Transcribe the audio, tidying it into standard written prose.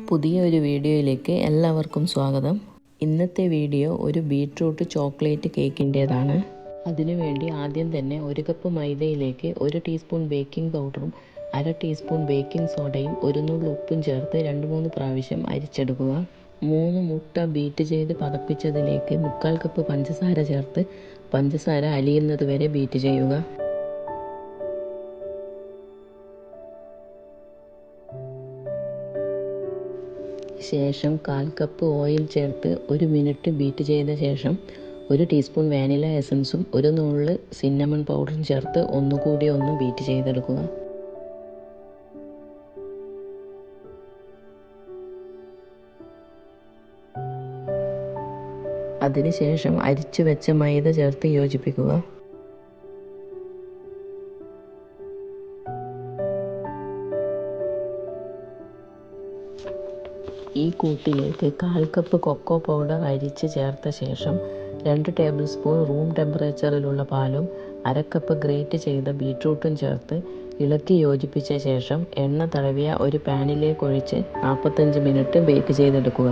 പുതിയൊരു വീഡിയോയിലേക്ക് എല്ലാവർക്കും സ്വാഗതം. ഇന്നത്തെ വീഡിയോ ഒരു ബീട്രൂട്ട് ചോക്ലേറ്റ് കേക്കിൻ്റേതാണ്. അതിനുവേണ്ടി ആദ്യം തന്നെ 1 കപ്പ് മൈദയിലേക്ക് 1 ടീസ്പൂൺ ബേക്കിംഗ് പൗഡറും 1/2 ടീസ്പൂൺ ബേക്കിംഗ് സോഡയും 1 നുള്ള് ഉപ്പും ചേർത്ത് 2-3 പ്രാവശ്യം അരിച്ചെടുക്കുക. 3 മുട്ട ബീറ്റ് ചെയ്ത് പതപ്പിച്ചതിലേക്ക് 3/4 കപ്പ് പഞ്ചസാര ചേർത്ത് പഞ്ചസാര അലിയുന്നത് വരെ ബീറ്റ് ചെയ്യുക. ശേഷം 1/4 കപ്പ് ഓയിൽ ചേർത്ത് 1 മിനിറ്റ് ബീറ്റ് ചെയ്ത ശേഷം 1 ടീസ്പൂൺ വാനില എസൻസും 1 നുള്ള് സിന്നമൺ പൗഡറും ചേർത്ത് ഒന്നുകൂടി ബീറ്റ് ചെയ്തെടുക്കുക. അതിനുശേഷം അരിച്ചു വെച്ച മൈദ ചേർത്ത് യോജിപ്പിക്കുക. ഈ കൂട്ടിലേക്ക് 1/4 കപ്പ് കൊക്കോ പൗഡർ അരിച്ച് ചേർത്ത ശേഷം 2 ടേബിൾ സ്പൂൺ റൂം ടെമ്പറേച്ചറിലുള്ള പാലും 1/2 കപ്പ് ഗ്രേറ്റ് ചെയ്ത ബീട്രൂട്ടും ചേർത്ത് ഇളക്കി യോജിപ്പിച്ച ശേഷം എണ്ണ തടവിയ ഒരു പാനിലേക്ക് ഒഴിച്ച് 45 മിനിറ്റ് ബേക്ക് ചെയ്തെടുക്കുക.